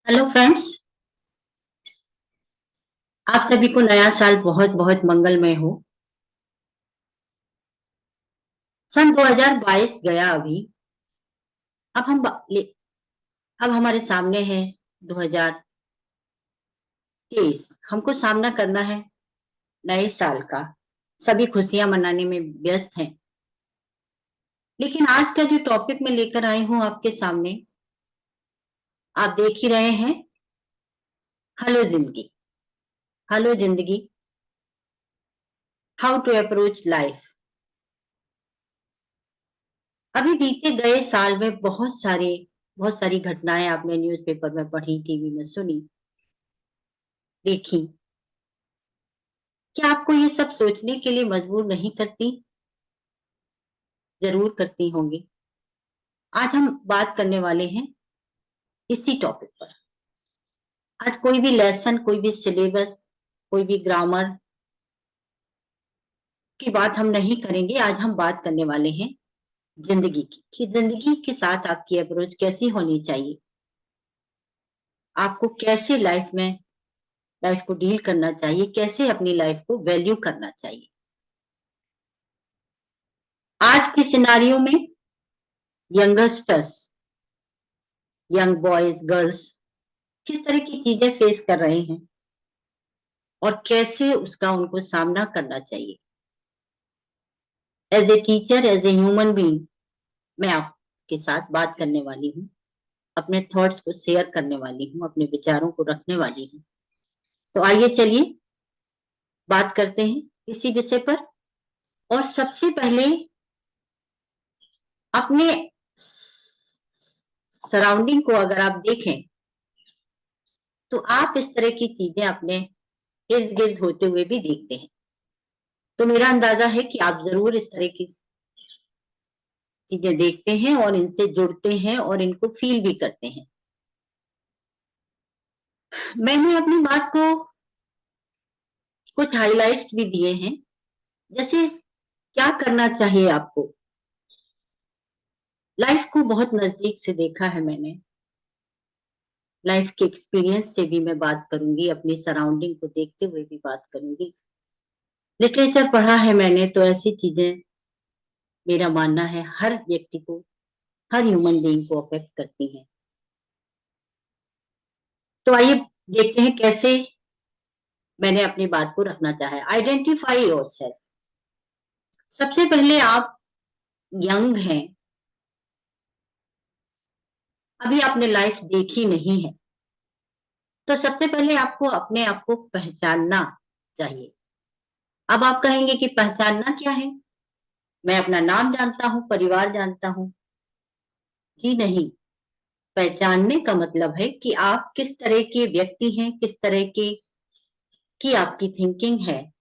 Hello friends, आप सभी को नया साल बहुत बहुत मंगलमय हो। सन 2022 गया अभी। अब हम अब हमारे सामने है 2023। हमको सामना करना है नए साल का। सभी खुशियां मनाने में व्यस्त हैं। लेकिन आज का जो टॉपिक मैं लेकर आई हूं आपके सामने, आप देख ही रहे हैं। हेलो जिंदगी। हेलो जिंदगी, हाउ टू अप्रोच लाइफ। अभी बीते गए साल में बहुत सारी घटनाएं आपने न्यूज़पेपर में पढ़ी, टीवी में सुनी, देखी। क्या आपको ये सब सोचने के लिए मजबूर नहीं करती? जरूर करती होंगी। आज हम बात करने वाले हैं इसी टॉपिक पर। आज कोई भी लेसन, कोई भी सिलेबस, कोई भी ग्रामर की बात हम नहीं करेंगे। आज हम बात करने वाले हैं जिंदगी की, कि जिंदगी के साथ आपकी अप्रोच कैसी होनी चाहिए। आपको कैसे लाइफ को डील करना चाहिए, कैसे अपनी लाइफ को वैल्यू करना चाहिए। आज के सिनारियों में यंगस्टर्स, यंग बॉयज गर्ल्स किस तरह की चीजें फेस कर रहे हैं और कैसे उसका उनको सामना करना चाहिए। As a teacher, as a human being, मैं आपके साथ बात करने वाली हूँ, अपने थॉट्स को शेयर करने वाली हूँ, अपने विचारों को रखने वाली हूँ। तो आइए चलिए बात करते हैं इसी विषय पर। और सबसे पहले अपने सराउंडिंग को अगर आप देखें तो आप इस तरह की चीजें अपने इर्द गिर्द होते हुए भी देखते हैं। तो मेरा अंदाजा है कि आप जरूर इस तरह की चीजें देखते हैं और इनसे जुड़ते हैं और इनको फील भी करते हैं। मैंने अपनी बात को कुछ हाइलाइट्स भी दिए हैं, जैसे क्या करना चाहिए आपको। लाइफ को बहुत नजदीक से देखा है मैंने, लाइफ के एक्सपीरियंस से भी मैं बात करूंगी, अपनी सराउंडिंग को देखते हुए भी बात करूंगी। लिटरेचर पढ़ा है मैंने, तो ऐसी चीजें मेरा मानना है हर व्यक्ति को, हर ह्यूमन बीइंग को अफेक्ट करती हैं। तो आइए देखते हैं कैसे मैंने अपनी बात को रखना चाहा है। Identify yourself. सबसे पहले आप यंग हैं, अभी आपने लाइफ देखी नहीं है, तो सबसे पहले आपको अपने आप को पहचानना चाहिए। अब आप कहेंगे कि पहचानना क्या है? मैं अपना नाम जानता हूँ, परिवार जानता हूँ। जी नहीं, पहचानने का मतलब है कि आप किस तरह के व्यक्ति हैं, किस तरह की आपकी थिंकिंग है।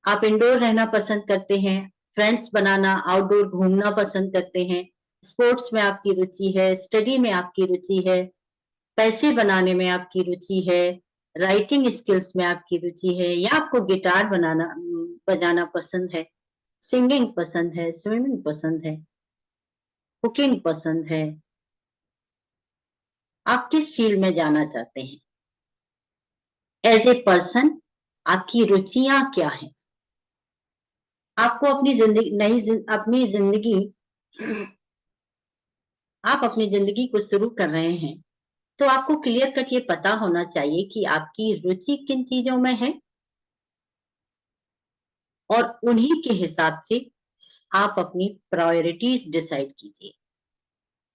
आप इंडोर रहना पसंद करते हैं, फ्रेंड्स बनाना, आउटडोर घूमना पसंद करते हैं, स्पोर्ट्स में आपकी रुचि है, स्टडी में आपकी रुचि है, पैसे बनाने में आपकी रुचि है, राइटिंग स्किल्स में आपकी रुचि है, या आपको गिटार बजाना पसंद है, सिंगिंग पसंद है, स्विमिंग पसंद है, कुकिंग पसंद है। आप किस फील्ड में जाना चाहते हैं? एज ए पर्सन आपकी रुचियां क्या हैं? आपको अपनी जिंदगी अपनी जिंदगी आप अपनी जिंदगी को शुरू कर रहे हैं, तो आपको क्लियर कट ये पता होना चाहिए कि आपकी रुचि किन चीजों में है, और उन्हीं के हिसाब से आप अपनी प्रायोरिटीज डिसाइड कीजिए।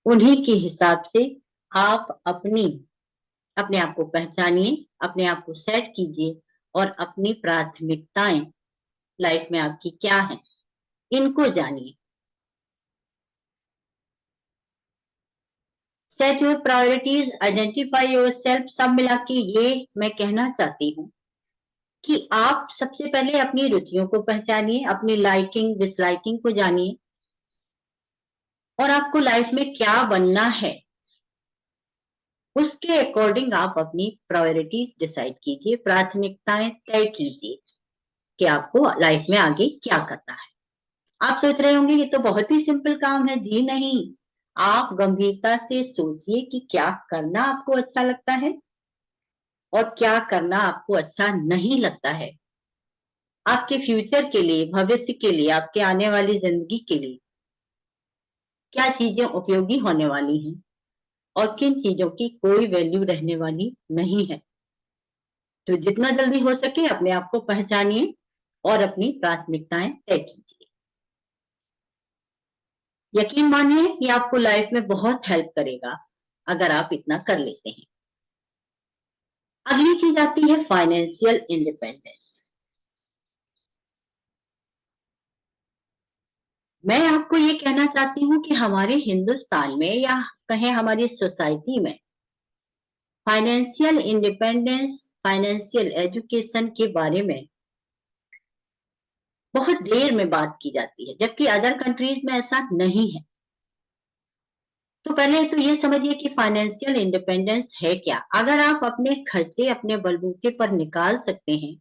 उन्हीं के हिसाब से आप अपने आप को पहचानिए, अपने आप को सेट कीजिए और अपनी प्राथमिकताएं लाइफ में आपकी क्या है, इनको जानिए। Set your priorities, identify your self, सब मिला के ये मैं कहना चाहती हूँ कि आप सबसे पहले अपनी रुचियों को पहचानिए, अपनी लाइकिंग डिसलाइकिंग को जानिए, और आपको लाइफ में क्या बनना है उसके अकॉर्डिंग आप अपनी प्रायोरिटीज डिसाइड कीजिए, प्राथमिकताएं तय कीजिए कि आपको लाइफ में आगे क्या करना है। आप सोच रहे होंगे ये तो बहुत ही सिंपल काम है। जी नहीं, आप गंभीरता से सोचिए कि क्या करना आपको अच्छा लगता है और क्या करना आपको अच्छा नहीं लगता है। आपके फ्यूचर के लिए, भविष्य के लिए, आपके आने वाली ज़िंदगी के लिए क्या चीज़ें उपयोगी होने वाली हैं और किन चीज़ों की कोई वैल्यू रहने वाली नहीं है। तो जितना जल्दी हो सके अपने आप को पहचानिए और अपनी प्राथमिकताएँ तय कीजिए। यकीन मानिए ये आपको लाइफ में बहुत हेल्प करेगा, अगर आप इतना कर लेते हैं। अगली चीज़ आती है फाइनेंशियल इंडिपेंडेंस। मैं आपको ये कहना चाहती हूँ कि हमारे हिंदुस्तान में या कहें हमारी सोसाइटी में फाइनेंशियल इंडिपेंडेंस, फाइनेंशियल एजुकेशन के बारे में बहुत देर में बात की जाती है, जबकि अदर कंट्रीज में ऐसा नहीं है। तो पहले तो ये समझिए कि फाइनेंशियल इंडिपेंडेंस है क्या? अगर आप अपने खर्चे अपने बलबूते पर निकाल सकते हैं,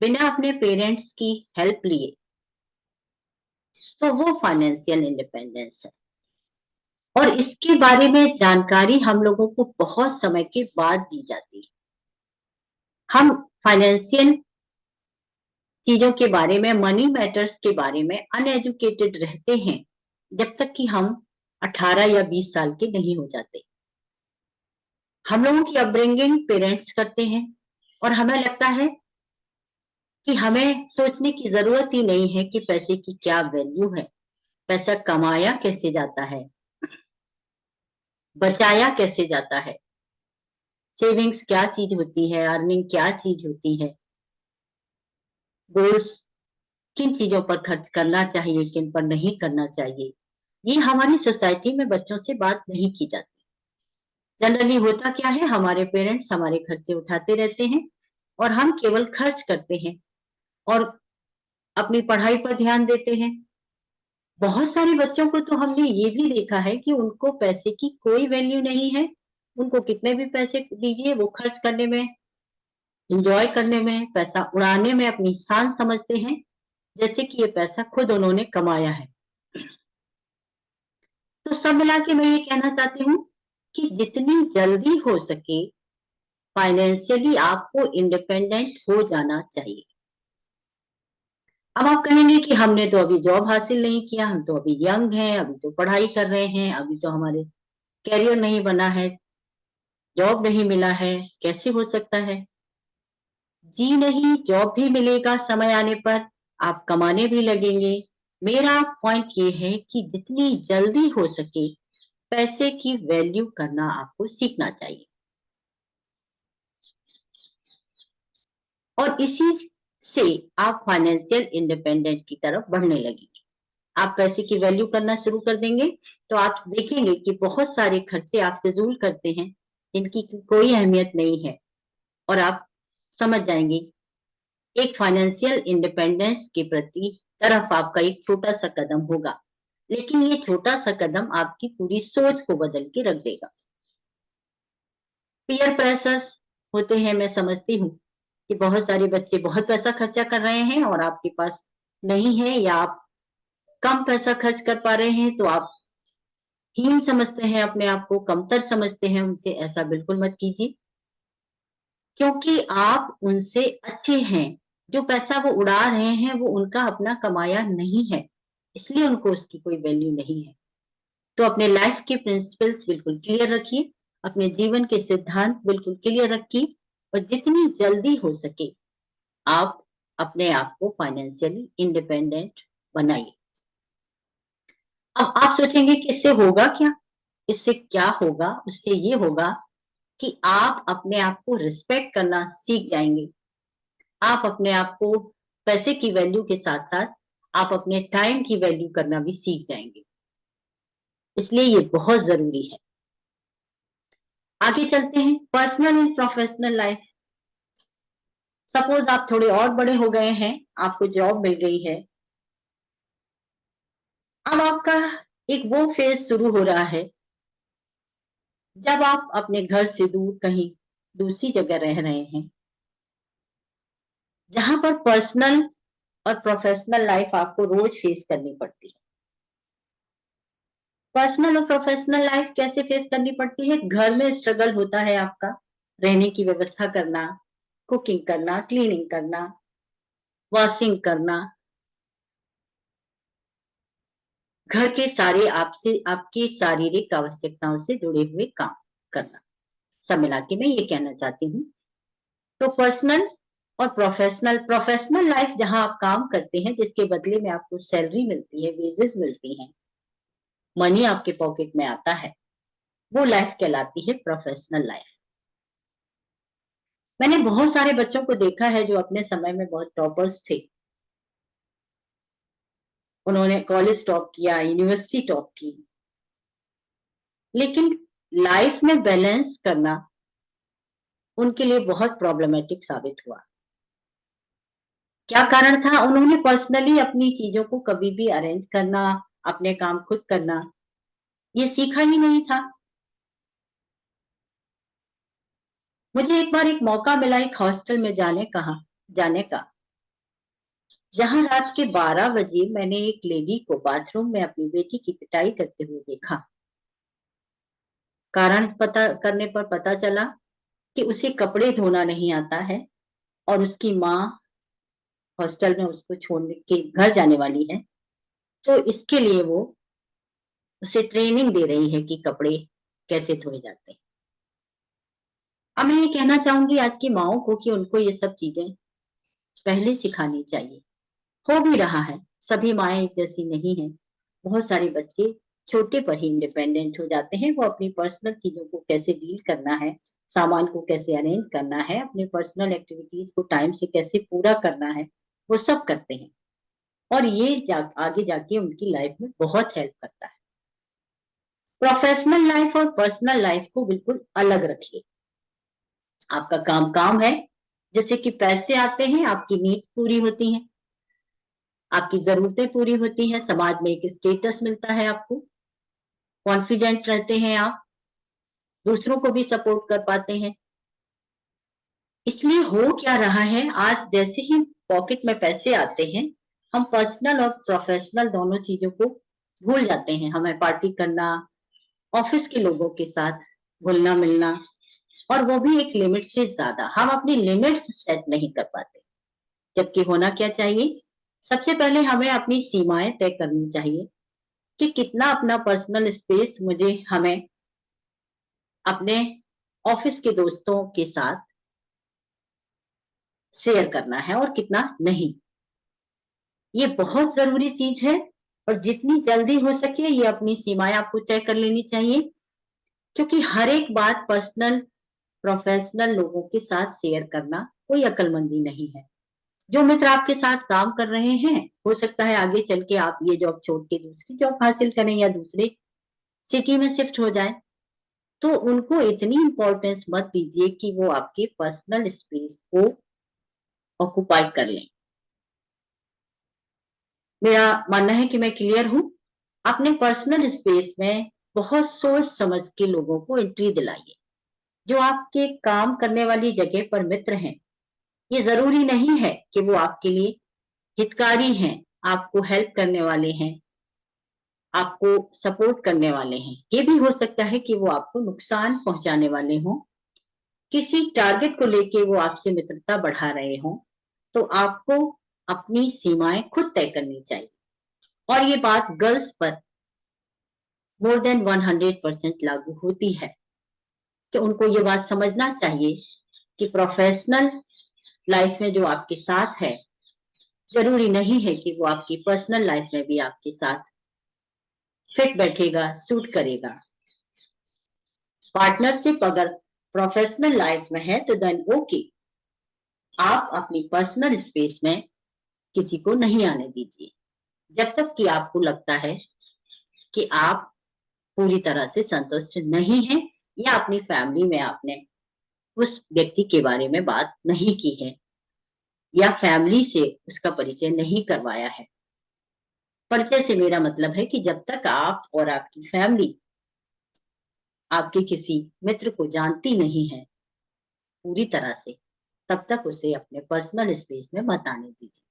बिना अपने पेरेंट्स की हेल्प लिए, तो वो फाइनेंशियल इंडिपेंडेंस है। और इसके बारे में जानकारी हम लोगों को बहुत समय के बाद दी जाती है। हम फाइनेंशियल चीज़ों के बारे में, मनी मैटर्स के बारे में अनएजुकेटेड रहते हैं, जब तक कि हम 18 या 20 साल के नहीं हो जाते। हम लोगों की अपब्रिंगिंग पेरेंट्स करते हैं और हमें लगता है कि हमें सोचने की ज़रूरत ही नहीं है कि पैसे की क्या वैल्यू है, पैसा कमाया कैसे जाता है, बचाया कैसे जाता है, सेविंग्स क्या चीज़ होती है, अर्निंग क्या चीज़ होती है, गोल्स किन चीज़ों पर खर्च करना चाहिए, किन पर नहीं करना चाहिए। ये हमारी सोसाइटी में बच्चों से बात नहीं की जाती। जनरली होता क्या है, हमारे पेरेंट्स हमारे खर्चे उठाते रहते हैं और हम केवल खर्च करते हैं और अपनी पढ़ाई पर ध्यान देते हैं। बहुत सारे बच्चों को तो हमने ये भी देखा है कि उनको पैसे की कोई वैल्यू नहीं है। उनको कितने भी पैसे दीजिए, वो खर्च करने में, एन्जॉय करने में, पैसा उड़ाने में अपनी शान समझते हैं, जैसे कि ये पैसा खुद उन्होंने कमाया है। तो सब मिला के मैं ये कहना चाहती हूँ कि जितनी जल्दी हो सके फाइनेंशियली आपको इंडिपेंडेंट हो जाना चाहिए। अब आप कहेंगे कि हमने तो अभी जॉब हासिल नहीं किया, हम तो अभी यंग हैं, अभी तो पढ़ाई कर रहे हैं, अभी तो हमारे करियर नहीं बना है, जॉब नहीं मिला है, कैसे हो सकता है? जी नहीं, जॉब भी मिलेगा समय आने पर, आप कमाने भी लगेंगे। मेरा पॉइंट ये है कि जितनी जल्दी हो सके पैसे की वैल्यू करना आपको सीखना चाहिए। और इसी से आप फाइनेंशियल इंडिपेंडेंट की तरफ बढ़ने लगेंगे। आप पैसे की वैल्यू करना शुरू कर देंगे, तो आप देखेंगे कि बहुत सारे खर्चे आप फिजूल करते हैं, जिनकी कोई अहमियत नहीं है और आप समझ जाएंगे एक फाइनेंशियल इंडिपेंडेंस के प्रति तरफ आपका एक छोटा सा कदम होगा, लेकिन ये छोटा सा कदम आपकी पूरी सोच को बदल के रख देगा। पीयर प्रेशर्स होते हैं, मैं समझती हूँ कि बहुत सारे बच्चे बहुत पैसा खर्चा कर रहे हैं और आपके पास नहीं है, या आप कम पैसा खर्च कर पा रहे हैं, तो आप हीन समझते हैं अपने आप को, कमतर समझते हैं उनसे। ऐसा बिल्कुल मत कीजिए, क्योंकि आप उनसे अच्छे हैं। जो पैसा वो उड़ा रहे हैं, वो उनका अपना कमाया नहीं है, इसलिए उनको उसकी कोई वैल्यू नहीं है। तो अपने लाइफ के प्रिंसिपल्स बिल्कुल क्लियर रखिए, अपने जीवन के सिद्धांत बिल्कुल क्लियर रखिए और जितनी जल्दी हो सके आप अपने आप को फाइनेंशियली इंडिपेंडेंट बनाइए। अब आप सोचेंगे कि इससे होगा क्या? इससे क्या होगा? उससे ये होगा कि आप अपने आप को रिस्पेक्ट करना सीख जाएँगे। आप अपने आप को पैसे की वैल्यू के साथ-साथ आप अपने टाइम की वैल्यू करना भी सीख जाएँगे। इसलिए ये बहुत ज़रूरी है। आगे चलते हैं, personal and professional life. Suppose आप थोड़े और बड़े हो गए हैं, आपको जॉब मिल गई है। अब आपका एक वो फ़ेज़ शुरू हो रहा है, जब आप अपने घर से दूर कहीं दूसरी जगह रह रहे हैं, जहाँ पर पर्सनल और प्रोफेशनल लाइफ आपको रोज़ फेस करनी पड़ती है। पर्सनल और प्रोफेशनल लाइफ कैसे फेस करनी पड़ती है? घर में स्ट्रगल होता है आपका, रहने की व्यवस्था करना, कुकिंग करना, क्लीनिंग करना, वॉशिंग करना, घर के सारे आपसे आपकी शारीरिक आवश्यकताओं से जुड़े हुए काम करना। सब मिला के मैं ये कहना चाहती हूँ। तो पर्सनल और प्रोफेशनल लाइफ जहाँ आप काम करते हैं, जिसके बदले में आपको सैलरी मिलती है, वेजेस मिलती हैं, मनी आपके पॉकेट में आता है, वो लाइफ कहलाती है प्रोफेशनल लाइफ। मैंने बहुत सारे बच्चों को देखा है जो अपने समय में बहुत टॉपर्स थे। उन्होंने कॉलेज टॉप किया, यूनिवर्सिटी टॉप की, लेकिन लाइफ में बैलेंस करना उनके लिए बहुत प्रॉब्लमेटिक साबित हुआ। क्या कारण था? उन्होंने पर्सनली अपनी चीजों को कभी भी अरेंज करना, अपने काम खुद करना, ये सीखा ही नहीं था। मुझे एक बार एक मौका मिला एक हॉस्टल में जाने का, जहां रात के 12 बजे मैंने एक लेडी को बाथरूम में अपनी बेटी की पिटाई करते हुए देखा। कारण पता करने पर पता चला कि उसे कपड़े धोना नहीं आता है और उसकी माँ हॉस्टल में उसको छोड़ने के घर जाने वाली है, तो इसके लिए वो उसे ट्रेनिंग दे रही है कि कपड़े कैसे धोए जाते हैं। अब मैं ये कहना चाहूंगी आज की माओ को कि उनको ये सब चीजें पहले सिखानी चाहिए। हो भी रहा है, सभी माएं एक जैसी नहीं है। बहुत सारे बच्चे छोटे पर ही इंडिपेंडेंट हो जाते हैं। वो अपनी पर्सनल चीजों को कैसे डील करना है, सामान को कैसे अरेंज करना है, अपने पर्सनल एक्टिविटीज को टाइम से कैसे पूरा करना है, वो सब करते हैं। और ये आगे जाके उनकी लाइफ में बहुत हेल्प करता है। प्रोफेशनल लाइफ और पर्सनल लाइफ को बिल्कुल अलग रखिए। आपका काम काम है, जैसे कि पैसे आते हैं, आपकी नीड पूरी होती है, आपकी जरूरतें पूरी होती हैं, समाज में एक स्टेटस मिलता है आपको, कॉन्फिडेंट रहते हैं आप, दूसरों को भी सपोर्ट कर पाते हैं। इसलिए हो क्या रहा है, आज जैसे ही पॉकेट में पैसे आते हैं, हम पर्सनल और प्रोफेशनल दोनों चीजों को भूल जाते हैं। हमें पार्टी करना, ऑफिस के लोगों के साथ घुलना मिलना, और वो भी एक लिमिट से ज्यादा, हम अपनी लिमिट्स सेट नहीं कर पाते। जबकि होना क्या चाहिए, सबसे पहले हमें अपनी सीमाएं तय करनी चाहिए कि कितना अपना पर्सनल स्पेस मुझे हमें अपने ऑफिस के दोस्तों के साथ शेयर करना है और कितना नहीं। ये बहुत जरूरी चीज है, और जितनी जल्दी हो सके ये अपनी सीमाएं आपको तय कर लेनी चाहिए, क्योंकि हर एक बात पर्सनल प्रोफेशनल लोगों के साथ शेयर करना कोई अकलमंदी नहीं है। जो मित्र आपके साथ काम कर रहे हैं, हो सकता है आगे चल के आप ये जॉब छोड़ के दूसरी जॉब हासिल करें या दूसरे सिटी में शिफ्ट हो जाए, तो उनको इतनी इंपॉर्टेंस मत दीजिए कि वो आपके पर्सनल स्पेस को ऑक्युपाई कर लें। मेरा मानना है कि मैं क्लियर हूं। अपने पर्सनल स्पेस में बहुत सोच समझ के लोगों को एंट्री दिलाइए। जो आपके काम करने वाली जगह पर मित्र हैं, ये जरूरी नहीं है कि वो आपके लिए हितकारी हैं, आपको हेल्प करने वाले हैं, आपको सपोर्ट करने वाले हैं। ये भी हो सकता है कि वो आपको नुकसान पहुंचाने वाले हों, किसी टारगेट को लेके वो आपसे मित्रता बढ़ा रहे हों। तो आपको अपनी सीमाएं खुद तय करनी चाहिए। और ये बात गर्ल्स पर मोर देन 100% लागू होती है कि उनको ये बात समझना चाहिए कि प्रोफेशनल लाइफ में जो आपके साथ है, जरूरी नहीं है कि वो आपकी पर्सनल लाइफ में भी आपके साथ फिट बैठेगा, सूट करेगा। पार्टनरशिप अगर प्रोफेशनल लाइफ में है तो देन ओके, आप अपनी पर्सनल स्पेस में किसी को नहीं आने दीजिए, जब तक कि आपको लगता है कि आप पूरी तरह से संतुष्ट नहीं हैं, या अपनी फैमिली में आपने उस व्यक्ति के बारे में बात नहीं की है, या फैमिली से उसका परिचय नहीं करवाया है। परिचय से मेरा मतलब है कि जब तक आप और आपकी फैमिली आपके किसी मित्र को जानती नहीं है पूरी तरह से, तब तक उसे अपने पर्सनल स्पेस में मत आने दीजिए।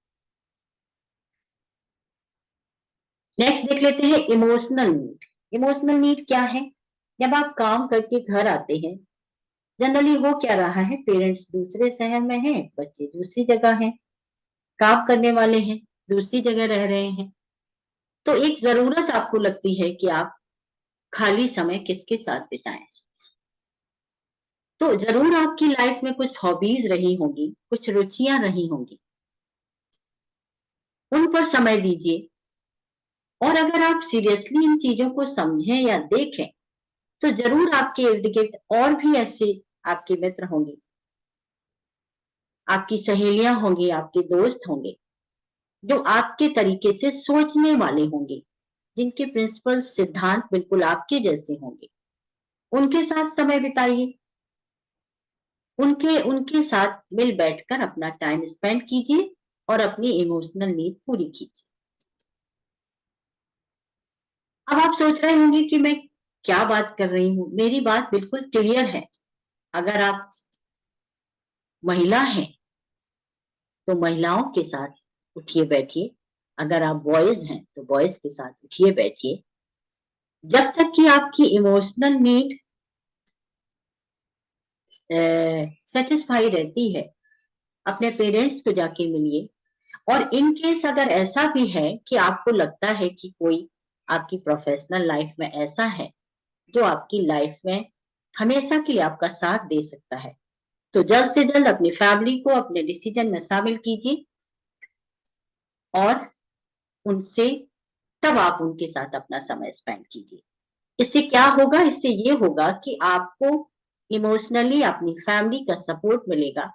नेक्स्ट देख लेते हैं इमोशनल नीड। इमोशनल नीड क्या है? जब आप काम करके घर आते हैं, जनरली हो क्या रहा है, पेरेंट्स दूसरे शहर में हैं, बच्चे दूसरी जगह हैं, काम करने वाले हैं, दूसरी जगह रह रहे हैं। तो एक ज़रूरत आपको लगती है कि आप खाली समय किसके साथ बिताएँ। तो ज़रूर आपकी लाइफ में कुछ हॉबीज़ रही होंगी, कुछ रुचियाँ रही होंगी। उन पर समय दीजिए और अगर आप सीरियसली इन चीज़ों को समझें या देखें, तो ज़रूर आपके इर्द-गिर्द और भी ऐसे आपके मित्र होंगे, आपकी सहेलियाँ होंगी, आपके दोस्त होंगे, जो आपके तरीके से सोचने वाले होंगे, जिनके प्रिंसिपल सिद्धांत बिल्कुल आपके जैसे होंगे। उनके साथ समय बिताइए, उनके उनके साथ मिल बैठकर अपना टाइम स्पेंड कीजिए और अपनी इमोशनल नीड पूरी कीजिए। अब आप सोच रहे होंगे कि मैं क्या बात कर रही हूँ? मेरी बात बिल्कुल क्लियर है। अगर आप महिला हैं, तो महिलाओं के साथ उठिए बैठिए। अगर आप बॉयज़ हैं, तो बॉयज़ के साथ उठिए बैठिए। जब तक कि आपकी इमोशनल नीड सैटिस्फाई रहती है, अपने पेरेंट्स को जाके मिलिए और इन केस अगर ऐसा भी है कि आपको लगता है कि कोई आपकी प्रोफ़ेशनल लाइफ़ में ऐसा है, जो आपकी लाइफ़ में हमेशा के लिए आपका साथ दे सकता है, तो जल्द से जल्द अपनी फैमिली को अपने डिसीज़न में शामिल कीजिए और उनसे तब आप उनके साथ अपना समय स्पेंड कीजिए। इससे क्या होगा? इससे ये होगा कि आपको इमोशनली अपनी फैमिली का सपोर्ट मिलेगा।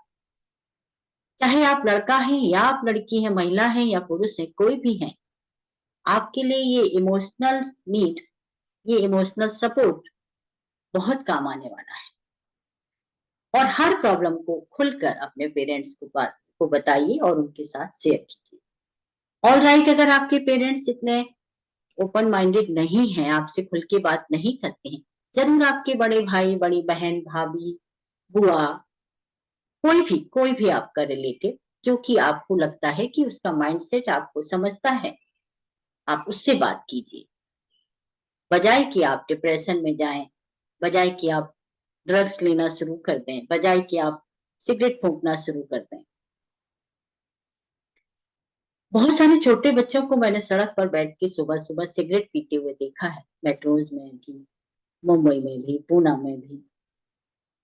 चाहे आप लड़का हैं या आप लड़की हैं, महिला हैं या पुरुष हैं, कोई भी हैं, आपके लिए ये इमोशनल नीड, ये इमोशनल सपोर्ट बहुत काम आने वाला है। और हर प्रॉब्लम को खुलकर अपने पेरेंट्स को बताइए और उनके साथ शेयर कीजिए। ऑलराइट, अगर आपके पेरेंट्स इतने ओपन माइंडेड नहीं हैं, आपसे खुल के बात नहीं करते हैं, ज़रूर आपके बड़े भाई, बड़ी बहन, भाभी, बुआ, कोई भी आपका रिलेटिव जो कि आपको लगता है कि उसका माइंडसेट आपको समझता है, आप उससे बात कीजिए। बजाए कि आप डिप्रेशन में जाएँ, बजाए कि आप ड्रग्स लेना शुरू कर दें, बजाए कि आप सिगरेट फूँकना शुरू कर दें। बहुत सारे छोटे बच्चों को मैंने सड़क पर बैठ के सुबह-सुबह सिगरेट पीते हुए देखा है, मेट्रोज़ में भी, मुंबई में भी, पूना में भी।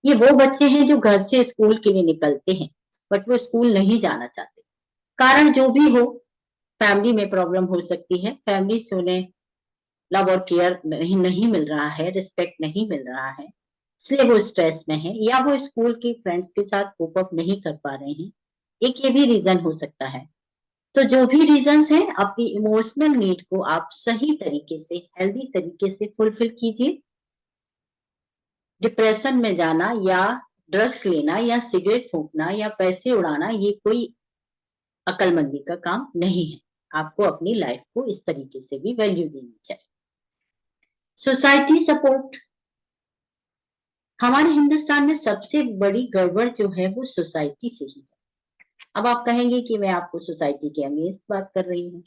ये वो बच्चे हैं जो घर से स्कूल के लिए निकलते हैं, बट वो स्कूल नहीं जाना चाहते। कारण जो भी हो, फैमिली में प्रॉब्लम हो सकती है, फैमिली से उन्हें लव और केयर नहीं नहीं मिल रहा है, रिस्पेक्ट नहीं मिल रहा है, इसलिए वो स्ट्रेस में हैं या वो स्कूल के फ्रेंड्स के साथ कोप अप नहीं कर पा रहे हैं। एक ये भी रीज़न हो सकता है। तो जो भी रीज़न्स हैं, अपनी इमोशनल नीड को आप सही तरीके से, हेल्दी तरीके से फुलफिल कीजिए। डिप्रेशन में जाना या ड्रग्स लेना या सिगरेट फूँकना या पैसे उड़ाना ये कोई अक्लमंदी का काम नहीं है। आपको अपनी लाइफ़ को इस तरीके से भी वैल्यू देनी चाहिए। सोसाइटी सपोर्ट, हमारे हिंदुस्तान में सबसे बड़ी गड़बड़ जो है वो सोसाइटी से ही है। अब आप कहेंगे कि मैं आपको सोसाइटी के अगेंस्ट बात कर रही हूँ।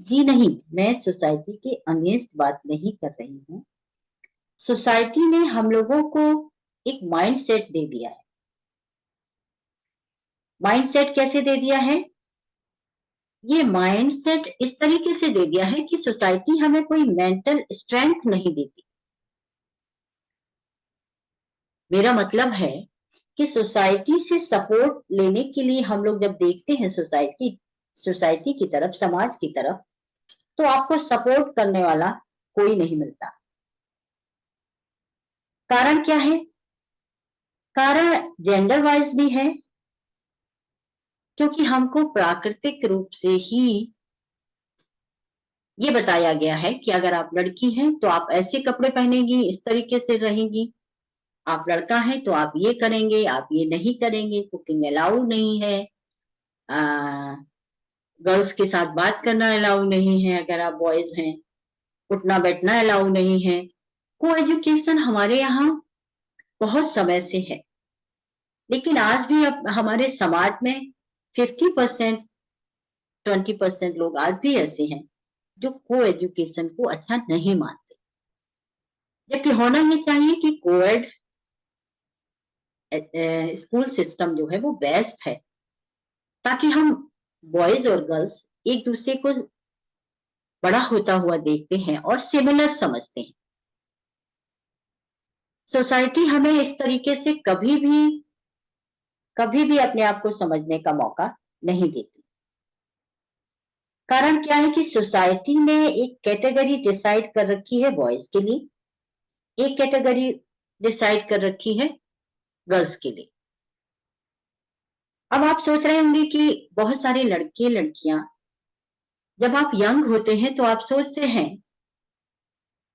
जी नहीं, मैं सोसाइटी के अगेंस्ट बात नहीं कर रही हूँ। सोसाइटी ने हम लोगों को एक माइंडसेट दे दिया है। माइंडसेट कैसे दे दिया है? ये माइंडसेट इस तरीके से दे दिया है कि सोसाइटी हमें कोई मेंटल स्ट्रेंथ नहीं देती। मेरा मतलब है कि सोसाइटी से सपोर्ट लेने के लिए हम लोग जब देखते हैं सोसाइटी सोसाइटी की तरफ, समाज की तरफ, तो आपको सपोर्ट करने वाला कोई नहीं मिलता। कारण क्या है? कारण जेंडर वाइज भी है, क्योंकि हमको प्राकृतिक रूप से ही ये बताया गया है कि अगर आप लड़की हैं तो आप ऐसे कपड़े पहनेंगी, इस तरीके से रहेंगी। आप लड़का है तो आप ये करेंगे, आप ये नहीं करेंगे, कुकिंग अलाउ नहीं है, अ, गर्ल्स के साथ बात करना अलाउ नहीं है अगर आप बॉयज़ हैं, उठना-बैठना अलाउ नहीं है। को-एजुकेशन हमारे यहाँ बहुत समय से है, लेकिन आज भी अब हमारे समाज में 50% 20% लोग आज भी ऐसे हैं, जो को-एजुकेशन को अच्छा नहीं मानते। जबकि होना ये चाहिए कि कोएड स्कूल सिस्टम जो है वो बेस्ट है, ताकि हम बॉयज और गर्ल्स एक दूसरे को बड़ा होता हुआ देखते हैं और सिमिलर समझते हैं। सोसाइटी हमें इस तरीके से कभी भी अपने आप को समझने का मौका नहीं देती। कारण क्या है कि सोसाइटी ने एक कैटेगरी डिसाइड कर रखी है बॉयज के लिए, एक कैटेगरी डिसाइड कर रखी है गर्ल्स के लिए। अब आप सोच रहे होंगे कि बहुत सारे लड़के लड़कियां, जब आप यंग होते हैं तो आप सोचते हैं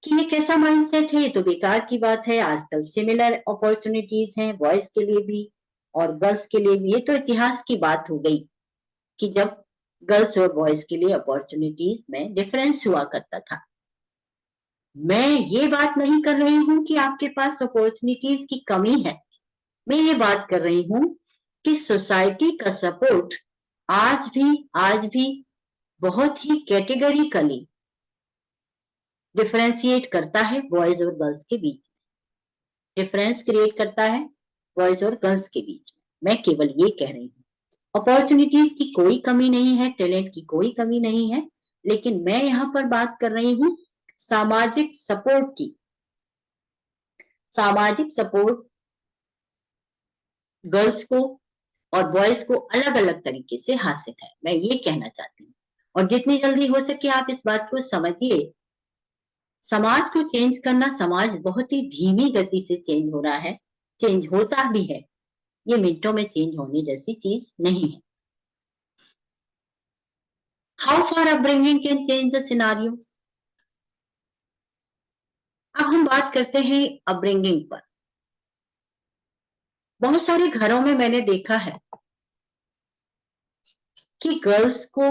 कि ये कैसा माइंडसेट है, ये तो बेकार की बात है। आजकल सिमिलर अपॉर्चुनिटीज हैं बॉयज के लिए भी और गर्ल्स के लिए भी। ये तो इतिहास की बात हो गई कि जब गर्ल्स और बॉयज के लिए अपॉर्चुनिटीज में डिफरेंस हुआ करता था। मैं ये बात नहीं कर रही हूं कि आपके पास अपॉर्चुनिटीज की कमी है। मैं ये बात कर रही हूं कि सोसाइटी का सपोर्ट आज भी बहुत ही कैटेगरिकली डिफरेंशिएट करता है बॉयज और गर्ल्स के बीच, डिफरेंस क्रिएट करता है बॉयज और गर्ल्स के बीच में। मैं केवल ये कह रही हूँ, अपॉर्चुनिटीज की कोई कमी नहीं है, टैलेंट की कोई कमी नहीं है, लेकिन मैं यहाँ पर बात कर रही हूँ सामाजिक सपोर्ट की। सामाजिक सपोर्ट गर्ल्स को और बॉयज को अलग अलग तरीके से हासिल है, मैं ये कहना चाहती हूँ। और जितनी जल्दी हो सके आप इस बात को समझिए। समाज को चेंज करना, समाज बहुत ही धीमी गति से चेंज हो रहा है, चेंज होता भी है, ये मिनटों में चेंज होने जैसी चीज नहीं है। How far upbringing can change the scenario. अब हम बात करते हैं अपब्रिंगिंग पर। बहुत सारे घरों में मैंने देखा है कि गर्ल्स को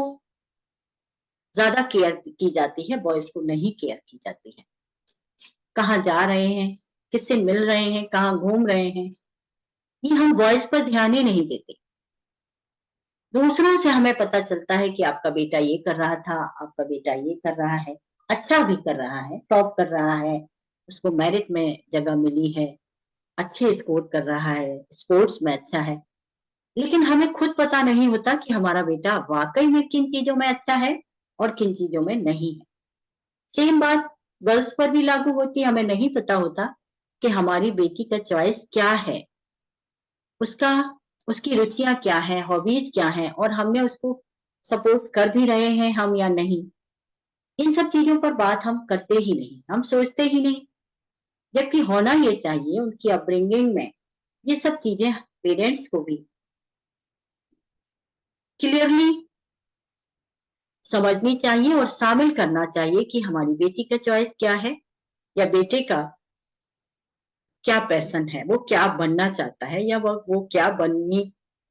ज्यादा केयर की जाती है, बॉयज को नहीं केयर की जाती है। कहाँ जा रहे हैं, किससे मिल रहे हैं, कहाँ घूम रहे हैं, ये हम बॉयज पर ध्यान ही नहीं देते। दूसरों से हमें पता चलता है कि आपका बेटा ये कर रहा था, आपका बेटा ये कर रहा है, अच्छा भी कर रहा है, टॉप कर रहा है, उसको मेरिट में जगह मिली है, अच्छे स्कोर कर रहा है, स्पोर्ट्स में अच्छा है। लेकिन हमें खुद पता नहीं होता कि हमारा बेटा वाकई में किन चीजों में अच्छा है और किन चीजों में नहीं है। सेम बात गर्ल्स पर भी लागू होती है। हमें नहीं पता होता कि हमारी बेटी का चॉइस क्या है, उसका उसकी रुचियां क्या है, हॉबीज क्या है, और हमें उसको सपोर्ट कर भी रहे हैं हम या नहीं। इन सब चीजों पर बात हम करते ही नहीं, हम सोचते ही नहीं। जबकि होना ये चाहिए उनकी अपब्रिंगिंग में ये सब चीजें पेरेंट्स को भी क्लियरली समझनी चाहिए और शामिल करना चाहिए कि हमारी बेटी का चॉइस क्या है या बेटे का क्या पैशन है, वो क्या बनना चाहता है या वो क्या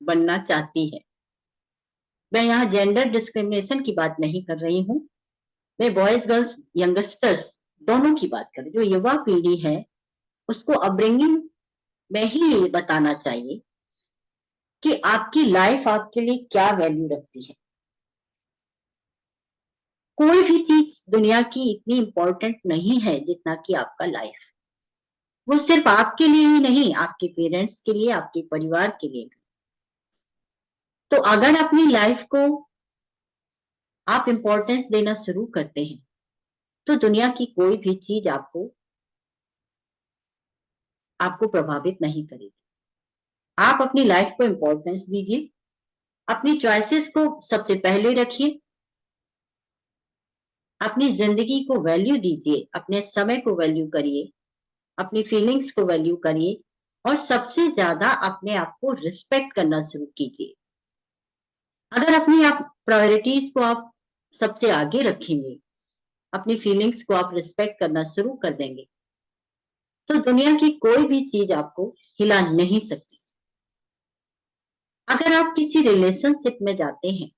बनना चाहती है। मैं यहाँ जेंडर डिस्क्रिमिनेशन की बात नहीं कर रही हूँ, मैं बॉयज गर्ल्स यंगस्टर्स दोनों की बात कर रही हूँ। जो युवा पीढ़ी है उसको अपब्रिंगिंग में ही ये बताना चाहिए कि आपकी लाइफ आपके लिए क्या वैल्यू रखती है। कोई भी चीज दुनिया की इतनी इंपॉर्टेंट नहीं है जितना कि आपका लाइफ। वो सिर्फ आपके लिए ही नहीं, आपके पेरेंट्स के लिए, आपके परिवार के लिए भी। तो अगर अपनी लाइफ को आप इंपॉर्टेंस देना शुरू करते हैं तो दुनिया की कोई भी चीज आपको आपको प्रभावित नहीं करेगी। आप अपनी लाइफ को इंपॉर्टेंस दीजिए, अपनी चॉइसेस को सबसे पहले रखिए, अपनी जिंदगी को वैल्यू दीजिए, अपने समय को वैल्यू करिए, अपनी फीलिंग्स को वैल्यू करिए, और सबसे ज्यादा अपने आप को रिस्पेक्ट करना शुरू कीजिए। अगर अपनी आप प्रायोरिटीज को आप सबसे आगे रखेंगे, अपनी फीलिंग्स को आप रिस्पेक्ट करना शुरू कर देंगे, तो दुनिया की कोई भी चीज आपको हिला नहीं सकती। अगर आप किसी रिलेशनशिप में जाते हैं,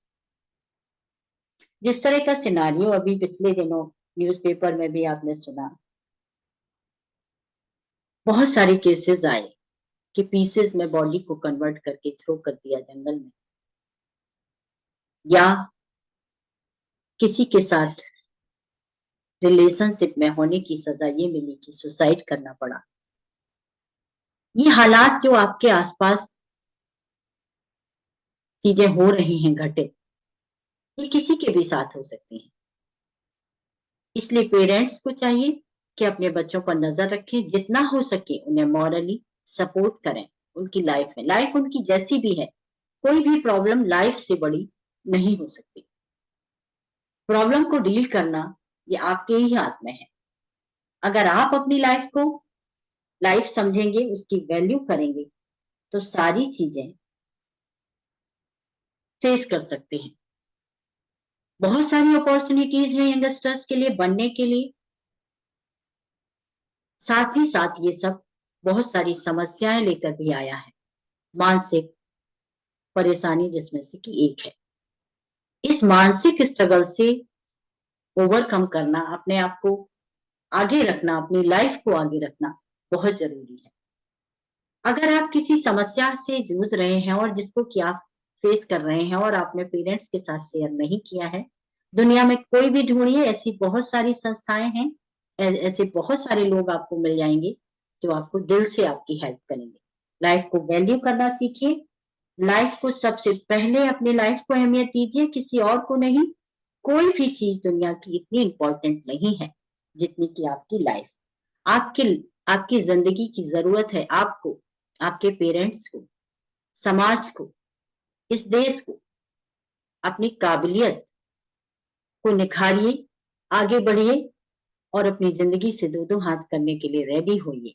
जिस तरह का सिनारियो अभी पिछले दिनों न्यूज़पेपर में भी आपने सुना, बहुत सारे केसेस आए कि पीसेस में बॉडी को कन्वर्ट करके थ्रो कर दिया जंगल में, या किसी के साथ रिलेशनशिप में होने की सजा ये मिली कि सुसाइड करना पड़ा। ये हालात जो आपके आसपास चीजें हो रही हैं घटित, ये किसी के भी साथ हो सकती हैं। इसलिए पेरेंट्स को चाहिए कि अपने बच्चों पर नजर रखें, जितना हो सके उन्हें मॉरली सपोर्ट करें उनकी लाइफ में। लाइफ उनकी जैसी भी है, कोई भी प्रॉब्लम लाइफ से बड़ी नहीं हो सकती। प्रॉब्लम को डील करना ये आपके ही हाथ में है। अगर आप अपनी लाइफ को लाइफ समझेंगे, उसकी वैल्यू करेंगे, तो सारी चीजें फेस कर सकते हैं। बहुत सारी अपॉर्चुनिटीज हैं यंगस्टर्स के लिए बनने के लिए। साथ ही साथ ये सब बहुत सारी समस्याएं लेकर भी आया है, मानसिक परेशानी जिसमें से कि एक है। इस मानसिक स्ट्रगल से ओवरकम करना, अपने आप को आगे रखना, अपनी लाइफ को आगे रखना बहुत जरूरी है। अगर आप किसी समस्या से जूझ रहे हैं और जिसको कि आप फेस कर रहे हैं और आपने पेरेंट्स के साथ शेयर नहीं किया है, दुनिया में कोई भी ढूंढिए, ऐसी बहुत सारी संस्थाएं हैं, ऐसे बहुत सारे लोग आपको मिल जाएंगे जो आपको दिल से आपकी हेल्प करेंगे। लाइफ को वैल्यू करना सीखिए। लाइफ को सबसे पहले अपनी लाइफ को अहमियत दीजिए, किसी और को नहीं। कोई भी चीज दुनिया की इतनी इंपॉर्टेंट नहीं है जितनी कि आपकी लाइफ। आपकी आपकी जिंदगी की जरूरत है आपको, आपके पेरेंट्स को, समाज को, इस देश को। अपनी काबिलियत को निखारिए, आगे बढ़िए और अपनी जिंदगी से दो दो हाथ करने के लिए रेडी होइए।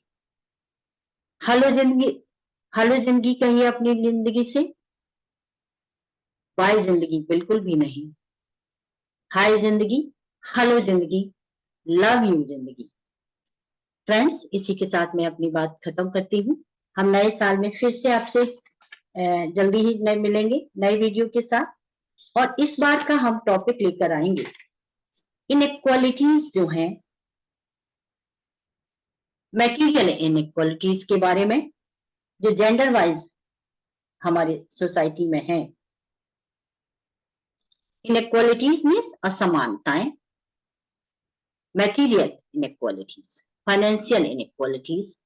हेलो जिंदगी, हेलो जिंदगी कहिए अपनी जिंदगी से। बाय जिंदगी बिल्कुल भी नहीं। हाय जिंदगी, हेलो जिंदगी, लव यू जिंदगी। फ्रेंड्स, इसी के साथ मैं अपनी बात खत्म करती हूँ। हम नए साल में फिर से आपसे जल्दी ही नए मिलेंगे नए वीडियो के साथ। और इस बार का हम टॉपिक लेकर आएंगे इनइक्वालिटीज जो हैं, मटेरियल इनइक्वालिटीज के बारे में, जो जेंडर वाइज हमारे सोसाइटी में है। इनइक्वालिटीज मीन्स असमानताएं, मटेरियल इनइक्वालिटीज, फाइनेंशियल इनइक्वालिटीज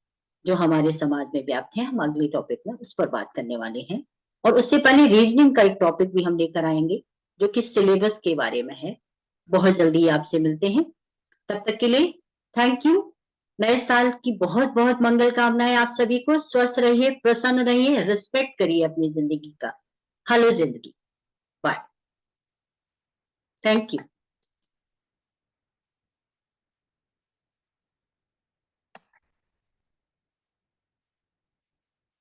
जो हमारे समाज में व्याप्त है। हम अगले टॉपिक में उस पर बात करने वाले हैं। और उससे पहले रीजनिंग का एक टॉपिक भी हम लेकर आएंगे जो कि सिलेबस के बारे में है। बहुत जल्दी आपसे मिलते हैं, तब तक के लिए थैंक यू। नए साल की बहुत बहुत मंगल कामनाएं आप सभी को। स्वस्थ रहिए, प्रसन्न रहिए, रिस्पेक्ट करिए अपनी जिंदगी का। हेलो जिंदगी, बाय, थैंक यू।